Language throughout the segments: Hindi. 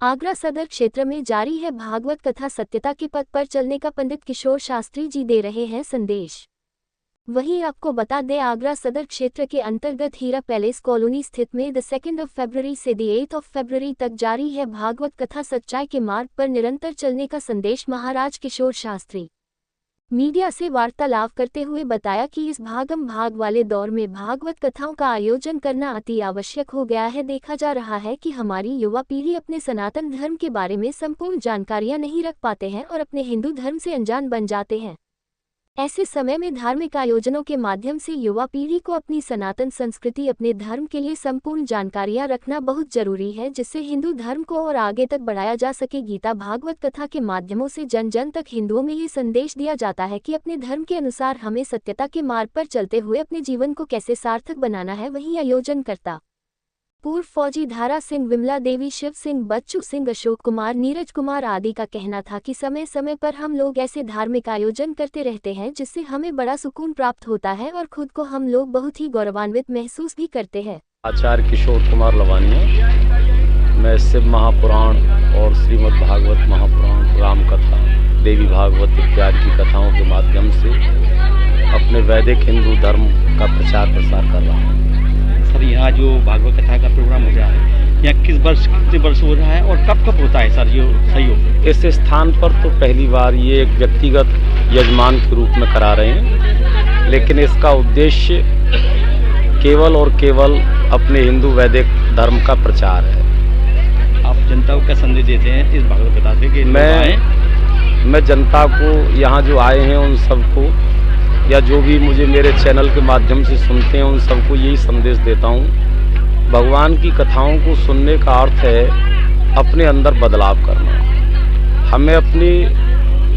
आगरा सदर क्षेत्र में जारी है भागवत कथा। सत्यता के पथ पर चलने का पंडित किशोर शास्त्री जी दे रहे हैं संदेश। वहीं आपको बता दें, आगरा सदर क्षेत्र के अंतर्गत हीरा पैलेस कॉलोनी स्थित में 2 फरवरी से 8 फरवरी तक जारी है भागवत कथा। सच्चाई के मार्ग पर निरंतर चलने का संदेश। महाराज किशोर शास्त्री मीडिया से वार्तालाप करते हुए बताया कि इस भागम भाग वाले दौर में भागवत कथाओं का आयोजन करना अति आवश्यक हो गया है। देखा जा रहा है कि हमारी युवा पीढ़ी अपने सनातन धर्म के बारे में संपूर्ण जानकारियां नहीं रख पाते हैं और अपने हिंदू धर्म से अनजान बन जाते हैं। ऐसे समय में धार्मिक आयोजनों के माध्यम से युवा पीढ़ी को अपनी सनातन संस्कृति, अपने धर्म के लिए संपूर्ण जानकारियां रखना बहुत जरूरी है, जिससे हिंदू धर्म को और आगे तक बढ़ाया जा सके। गीता भागवत कथा के माध्यमों से जन जन तक हिंदुओं में ये संदेश दिया जाता है कि अपने धर्म के अनुसार हमें सत्यता के मार्ग पर चलते हुए अपने जीवन को कैसे सार्थक बनाना है। वहीं आयोजनकर्ता पूर्व फौजी धारा सिंह, विमला देवी, शिव सिंह, बच्चू सिंह, अशोक कुमार, नीरज कुमार आदि का कहना था कि समय समय पर हम लोग ऐसे धार्मिक आयोजन करते रहते हैं जिससे हमें बड़ा सुकून प्राप्त होता है और खुद को हम लोग बहुत ही गौरवान्वित महसूस भी करते हैं। आचार्य किशोर कुमार लवानिया, मैं शिव महापुराण और श्रीमद् भागवत महापुराण, राम कथा, देवी भागवत इत्यादि की कथाओं के माध्यम से अपने वैदिक हिंदू धर्म का प्रचार प्रसार कर रहा हूँ। सर, यहाँ जो भागवत कथा का प्रोग्राम हो रहा है, यहाँ कितने वर्ष हो रहा है और कब कब होता है सर ये सहयोग? इस स्थान पर तो पहली बार ये एक व्यक्तिगत यजमान के रूप में करा रहे हैं, लेकिन इसका उद्देश्य केवल और केवल अपने हिंदू वैदिक धर्म का प्रचार है। आप जनता को क्या संदेश देते हैं इस भागवत कथा से कि मैं जनता को, यहाँ जो आए हैं उन सबको, या जो भी मुझे मेरे चैनल के माध्यम से सुनते हैं, उन सबको यही संदेश देता हूँ, भगवान की कथाओं को सुनने का अर्थ है अपने अंदर बदलाव करना। हमें अपने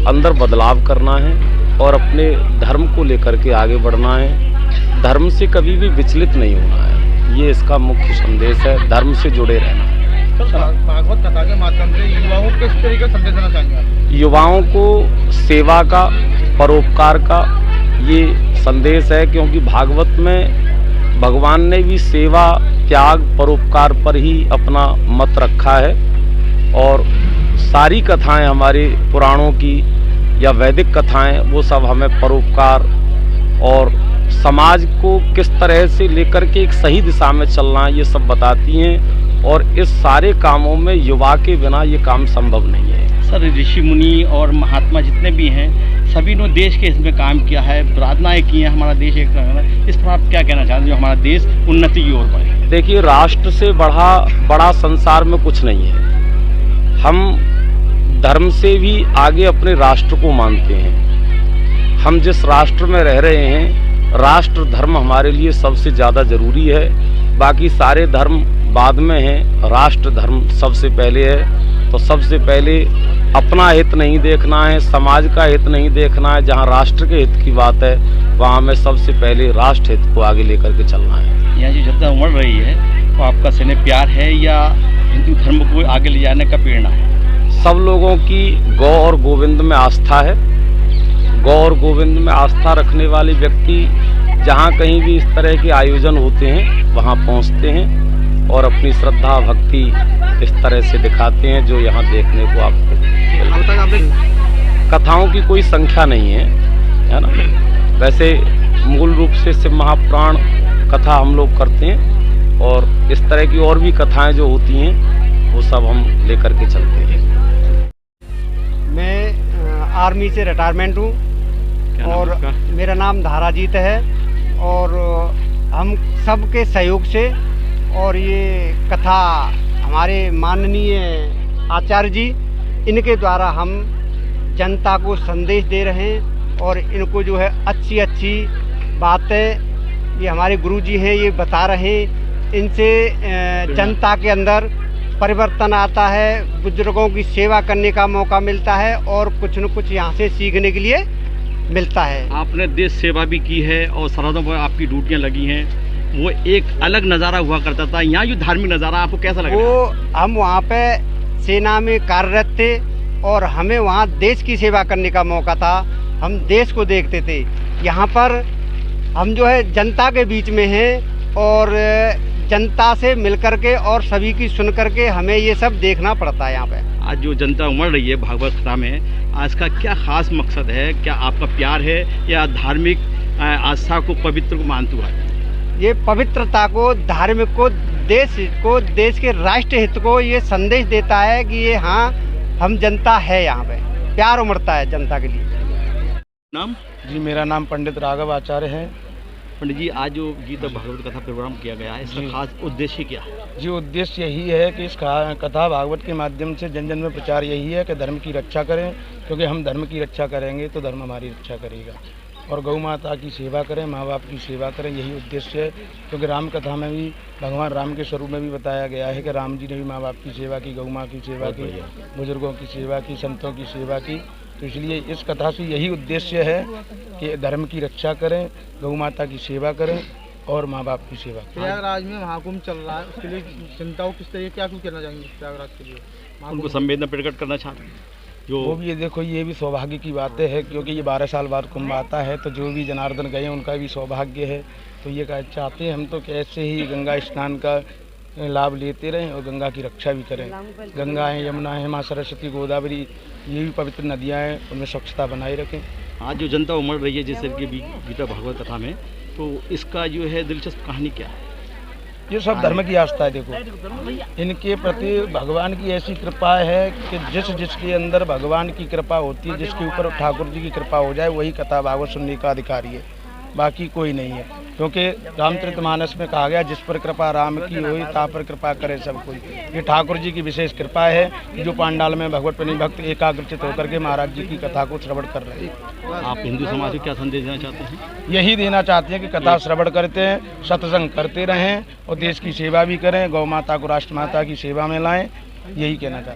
अंदर बदलाव करना है और अपने धर्म को लेकर के आगे बढ़ना है। धर्म से कभी भी विचलित नहीं होना है, ये इसका मुख्य संदेश है। धर्म से जुड़े रहना है। भागवत कथा के माध्यम से युवाओं को किस तरीके का संदेश देना चाहेंगे? युवाओं को सेवा का, परोपकार का ये संदेश है, क्योंकि भागवत में भगवान ने भी सेवा, त्याग, परोपकार पर ही अपना मत रखा है। और सारी कथाएं हमारे पुराणों की या वैदिक कथाएं, वो सब हमें परोपकार और समाज को किस तरह से लेकर के एक सही दिशा में चलना है, ये सब बताती हैं। और इस सारे कामों में युवा के बिना ये काम संभव नहीं है। सर, ऋषि मुनि और महात्मा जितने भी हैं, सभी ने देश के इसमें काम किया है, प्रार्थनाएं की हैं, हमारा देश एक, इस पर आप क्या कहना चाहते हैं जो हमारा देश उन्नति की ओर बढ़े? देखिए, राष्ट्र से बड़ा संसार में कुछ नहीं है। हम धर्म से भी आगे अपने राष्ट्र को मानते हैं। हम जिस राष्ट्र में रह रहे हैं, राष्ट्र धर्म हमारे लिए सबसे ज़्यादा जरूरी है। बाकी सारे धर्म बाद में हैं, राष्ट्र धर्म सबसे पहले है। तो सबसे पहले अपना हित नहीं देखना है, समाज का हित नहीं देखना है। जहाँ राष्ट्र के हित की बात है, वहाँ हमें सबसे पहले राष्ट्र हित को आगे लेकर के चलना है। यहाँ जो जनता उमड़ रही है, तो आपका स्नेह प्यार है या हिंदू धर्म को आगे ले जाने का प्रेरणा है? सब लोगों की गौ और गोविंद में आस्था है। गौ और गोविंद में आस्था रखने वाले व्यक्ति जहाँ कहीं भी इस तरह के आयोजन होते हैं, वहाँ पहुँचते हैं और अपनी श्रद्धा भक्ति इस तरह से दिखाते हैं, जो यहाँ देखने को आपको। कथाओं की कोई संख्या नहीं है ना। वैसे मूल रूप से शिव महापुराण कथा हम लोग करते हैं, और इस तरह की और भी कथाएं जो होती हैं, वो सब हम लेकर के चलते हैं। मैं आर्मी से रिटायरमेंट हूँ और मेरा नाम धाराजीत है, और हम सबके सहयोग से, और ये कथा हमारे माननीय आचार्य जी, इनके द्वारा हम जनता को संदेश दे रहे हैं। और इनको जो है अच्छी अच्छी बातें ये हमारे गुरु जी हैं, ये बता रहे हैं। इनसे जनता के अंदर परिवर्तन आता है, बुजुर्गों की सेवा करने का मौका मिलता है और कुछ न कुछ यहाँ से सीखने के लिए मिलता है। आपने देश सेवा भी की है और सरहदों पर आपकी ड्यूटियाँ लगी हैं, वो एक अलग नज़ारा हुआ करता था। यहाँ जो धार्मिक नज़ारा आपको कैसा लगा? वो हम वहाँ पे सेना में कार्यरत थे और हमें वहाँ देश की सेवा करने का मौका था। हम देश को देखते थे। यहाँ पर हम जो है जनता के बीच में हैं और जनता से मिलकर के और सभी की सुन करके हमें ये सब देखना पड़ता है यहाँ पे। आज जो जनता उमड़ रही है भागवत कथा में, आज का क्या खास मकसद है? क्या आपका प्यार है या धार्मिक आस्था को, पवित्र को मानते हुआ? ये पवित्रता को, धार्मिक को, देश के राष्ट्र हित को ये संदेश देता है कि ये हाँ हम जनता है, यहाँ पे प्यार उमड़ता है जनता के लिए। नाम? जी मेरा नाम पंडित राघव आचार्य है। पंडित जी, आज जो गीता भागवत कथा प्रोग्राम किया गया है, इसका खास उद्देश्य क्या है? जी उद्देश्य यही है कि इस कथा भागवत के माध्यम से जन जन में प्रचार यही है कि धर्म की रक्षा करें, क्योंकि हम धर्म की रक्षा करेंगे तो धर्म हमारी रक्षा करेगा, और गौ माता की सेवा करें, माँ बाप की सेवा करें, यही उद्देश्य है। क्योंकि राम कथा में भी भगवान राम के स्वरूप में भी बताया गया है कि राम जी ने भी माँ बाप की सेवा की, गौ माँ की सेवा की, बुजुर्गों की सेवा की, संतों की सेवा की। तो इसलिए इस कथा से यही उद्देश्य है कि धर्म की रक्षा करें, गौ माता की सेवा करें और माँ बाप की सेवा करें। प्रयागराज में महाकुंभ चल रहा है, उसके लिए जनता को किस तरीके क्या कहना चाहेंगे प्रयागराज के लिए? उनको संवेदना प्रकट करना चाहते हैं जो वो भी, ये देखो ये भी सौभाग्य की बातें है, क्योंकि ये 12 साल बाद कुंभ आता है, तो जो भी जनार्दन गए उनका भी सौभाग्य है। तो ये चाहते हैं हम तो कि ऐसे ही गंगा स्नान का लाभ लेते रहें और गंगा की रक्षा भी करें। गंगा है, यमुना है, माँ सरस्वती, गोदावरी, ये भी पवित्र नदियाँ हैं, उनमें स्वच्छता बनाए रखें। आज जो जनता उमड़ रही है जिस तरीके की गीता भागवत कथा में, तो इसका जो है दिलचस्प कहानी क्या है? ये सब धर्म की आस्था है। देखो इनके प्रति भगवान की ऐसी कृपा है कि जिसके अंदर भगवान की कृपा होती है, जिसके ऊपर ठाकुर जी की कृपा हो जाए, वही कथा भागवत सुनने का अधिकारी है, बाकी कोई नहीं है। क्योंकि रामचरितमानस में कहा गया, जिस पर कृपा राम की हुई ता पर कृपा करे सब कोई। ये ठाकुर जी की विशेष कृपा है कि जो पांडाल में भगवत प्रेमी भक्त एकाग्रचित होकर के महाराज जी की कथा को श्रवण कर रहे हैं। आप हिंदू समाज को क्या संदेश देना चाहते हैं? यही देना चाहते हैं कि कथा श्रवण करते हैं, सत्संग करते रहें और देश की सेवा भी करें, गौ माता को राष्ट्र माता की सेवा में लाएं, यही कहना चाहते हैं।